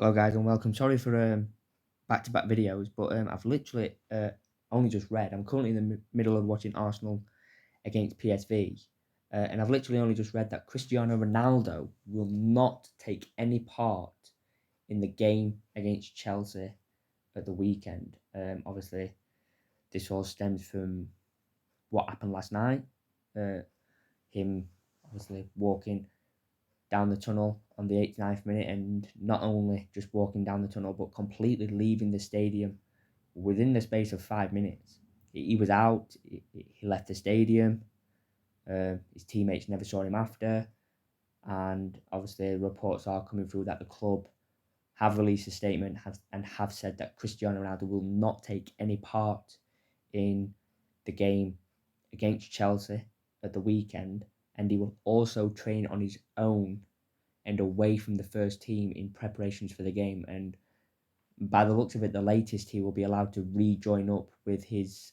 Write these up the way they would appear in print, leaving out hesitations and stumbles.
Hello, guys, and welcome. Sorry for back-to-back videos, but I've literally only just read. I'm currently in the middle of watching Arsenal against PSV, and I've literally only just read that Cristiano Ronaldo will not take any part in the game against Chelsea at the weekend. Obviously, this all stems from what happened last night. Uh, him obviously walking down the tunnel on the 89th minute, and not only just walking down the tunnel but completely leaving the stadium within the space of 5 minutes. He was out, he left the stadium. His teammates never saw him after, and obviously reports are coming through that the club have released a statement and have said that Cristiano Ronaldo will not take any part in the game against Chelsea at the weekend, and he will also train on his own and away from the first team in preparations for the game. And by the looks of it, the latest he will be allowed to rejoin up with his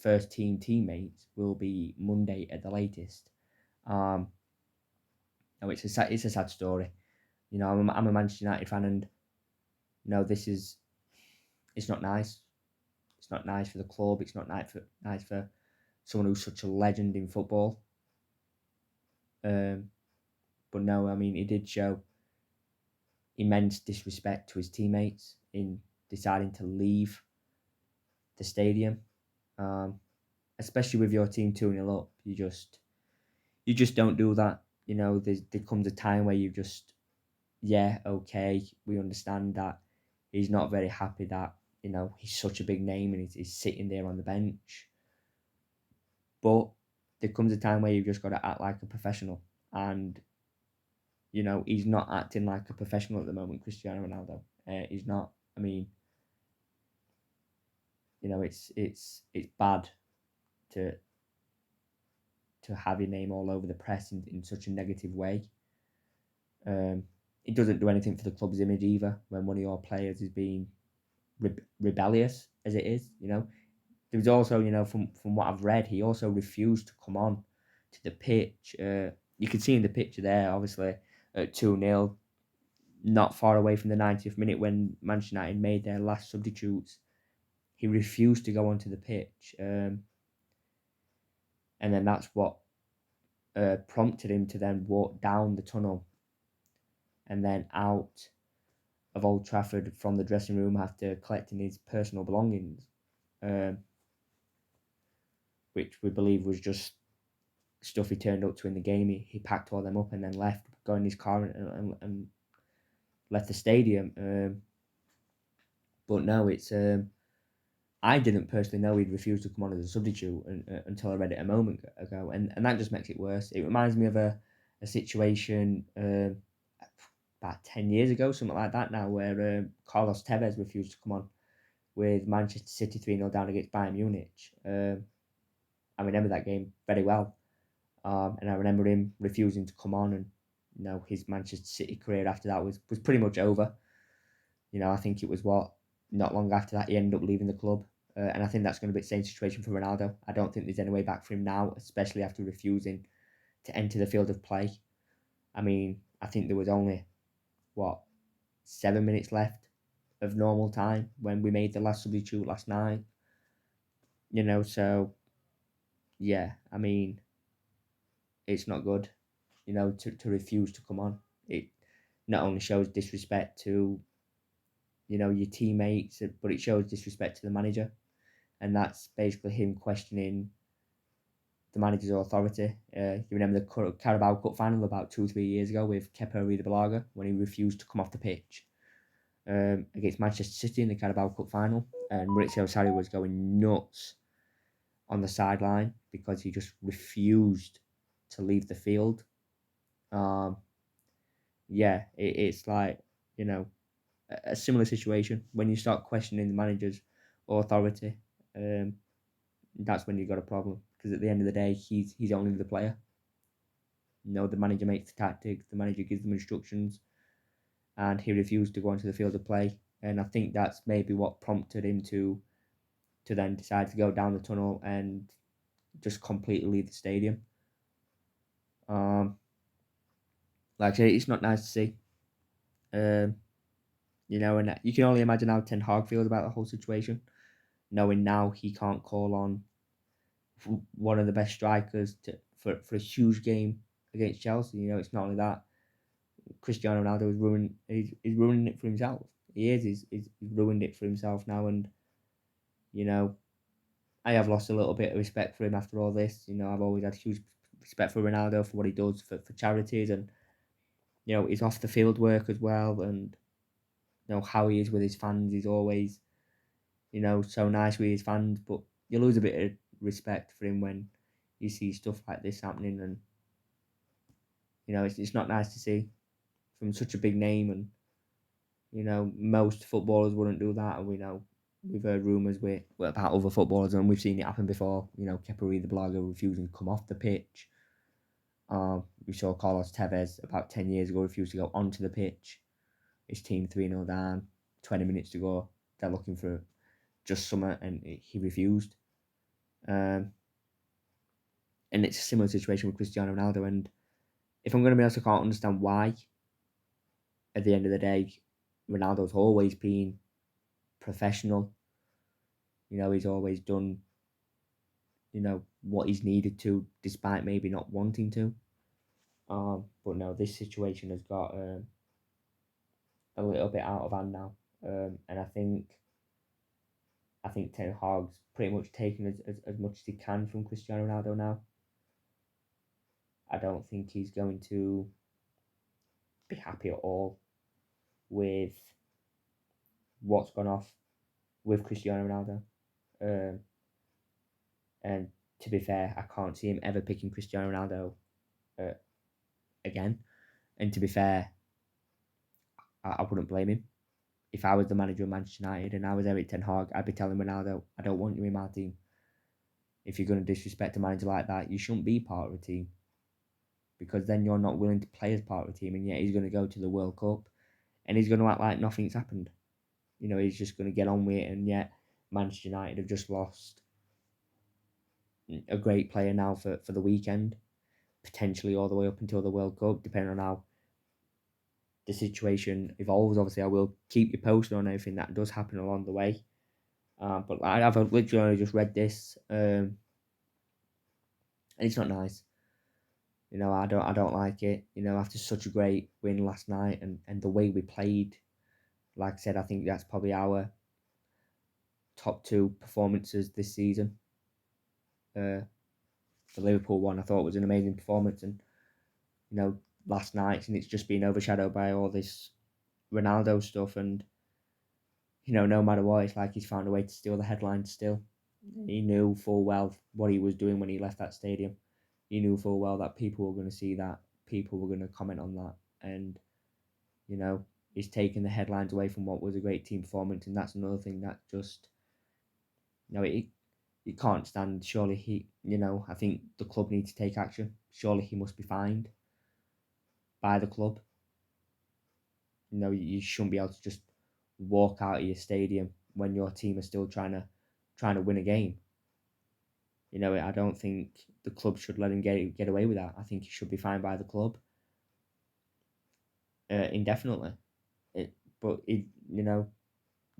first team teammates will be Monday at the latest. Um, no, it's a sad story. I'm a Manchester United fan, and this is it's not nice. It's not nice for the club. It's not nice for someone who's such a legend in football. Um, but no, I mean, he did show immense disrespect to his teammates in deciding to leave the stadium, um, especially with your team 2-0 up. You just don't do that. There comes a time where you just, yeah, okay, we understand that he's not very happy that he's such a big name and he's sitting there on the bench, but there comes a time where you've just got to act like a professional, and he's not acting like a professional at the moment. Cristiano Ronaldo, he's not. I mean, it's bad to have your name all over the press in such a negative way. It doesn't do anything for the club's image either when one of your players is being rebellious as it is. There was also, from what I've read, he also refused to come on to the pitch. You can see in the picture there, obviously, at 2-0, not far away from the 90th minute when Manchester United made their last substitutes. He refused to go onto the pitch. And then that's what prompted him to then walk down the tunnel and then out of Old Trafford from the dressing room after collecting his personal belongings, um, which we believe was just stuff he turned up to in the game. He packed all them up and then left, got in his car and left the stadium. But no, it's I didn't personally know he'd refused to come on as a substitute until I read it a moment ago, and that just makes it worse. It reminds me of a situation about 10 years ago, something like that now, where Carlos Tevez refused to come on with Manchester City 3-0 down against Bayern Munich. I remember that game very well. And I remember him refusing to come on, and his Manchester City career after that was pretty much over. I think it was not long after that he ended up leaving the club, and I think that's going to be the same situation for Ronaldo. I don't think there's any way back for him now, especially after refusing to enter the field of play. I mean, I think there was only 7 minutes left of normal time when we made the last substitute last night. So yeah, I mean, it's not good, to refuse to come on. It not only shows disrespect to, your teammates, but it shows disrespect to the manager. And that's basically him questioning the manager's authority. You remember the Carabao Cup final about 2 or 3 years ago with Kepa Arrizabalaga when he refused to come off the pitch against Manchester City in the Carabao Cup final, and Maurizio Sarri was going nuts on the sideline because he just refused to leave the field. Yeah, it's like, a similar situation when you start questioning the manager's authority. That's when you've got a problem, because at the end of the day, he's only the player. The manager makes the tactics, the manager gives them instructions, and he refused to go onto the field of play. And I think that's maybe what prompted him to then decide to go down the tunnel and just completely leave the stadium. Like I say, it's not nice to see. And you can only imagine how Ten Hag feels about the whole situation, knowing now he can't call on one of the best strikers for a huge game against Chelsea. It's not only that Cristiano Ronaldo he's ruining it for himself. He is. He's ruined it for himself now, and you know I have lost a little bit of respect for him after all this. I've always had huge respect for Ronaldo for what he does for charities, and his off the field work as well, and how he is with his fans. He's always so nice with his fans, but you lose a bit of respect for him when you see stuff like this happening, and it's not nice to see from such a big name, and most footballers wouldn't do that, and we've heard rumours about other footballers, and we've seen it happen before. Kepa the blogger refusing to come off the pitch. We saw Carlos Tevez about 10 years ago refuse to go onto the pitch. His team 3-0 down, 20 minutes to go. They're looking for just something, and he refused. And it's a similar situation with Cristiano Ronaldo. And if I'm going to be honest, I can't understand why. At the end of the day, Ronaldo's always been professional. He's always done, what he's needed to, despite maybe not wanting to. But no, this situation has got a little bit out of hand now, and I think Ten Hag's pretty much taken as much as he can from Cristiano Ronaldo now. I don't think he's going to be happy at all with what's gone off with Cristiano Ronaldo. And to be fair, I can't see him ever picking Cristiano Ronaldo again. And to be fair, I wouldn't blame him. If I was the manager of Manchester United and I was Eric Ten Hag, I'd be telling Ronaldo, I don't want you in my team. If you're going to disrespect a manager like that, you shouldn't be part of a team. Because then you're not willing to play as part of a team, and yet he's going to go to the World Cup and he's going to act like nothing's happened. He's just going to get on with it, and yet Manchester United have just lost a great player now for the weekend, potentially all the way up until the World Cup, depending on how the situation evolves. Obviously, I will keep you posted on everything that does happen along the way. But I've literally only just read this, and it's not nice. I don't like it. After such a great win last night, and the way we played, like I said, I think that's probably our top two performances this season. The Liverpool one I thought was an amazing performance, and last night's, and it's just been overshadowed by all this Ronaldo stuff, and no matter what, it's like he's found a way to steal the headlines still. He knew full well what he was doing when he left that stadium. He knew full well that people were going to see that, people were going to comment on that, and he's taken the headlines away from what was a great team performance, and that's another thing that just it can't stand. Surely I think the club needs to take action. Surely he must be fined by the club. You shouldn't be able to just walk out of your stadium when your team is still trying to win a game. I don't think the club should let him get away with that. I think he should be fined by the club indefinitely.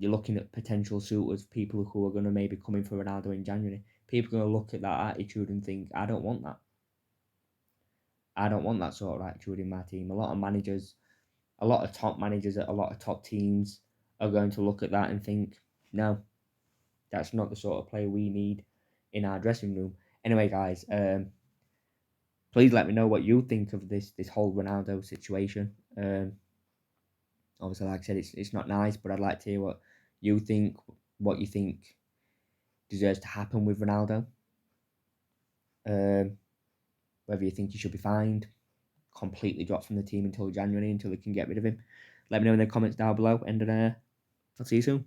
You're looking at potential suitors, people who are going to maybe come in for Ronaldo in January. People are going to look at that attitude and think, I don't want that. I don't want that sort of attitude in my team. A lot of top managers at a lot of top teams are going to look at that and think, no, that's not the sort of player we need in our dressing room. Anyway, guys, please let me know what you think of this whole Ronaldo situation. Obviously, like I said, it's not nice, but I'd like to hear what you think deserves to happen with Ronaldo. Whether you think he should be fined, completely dropped from the team until January, until they can get rid of him. Let me know in the comments down below, and I'll see you soon.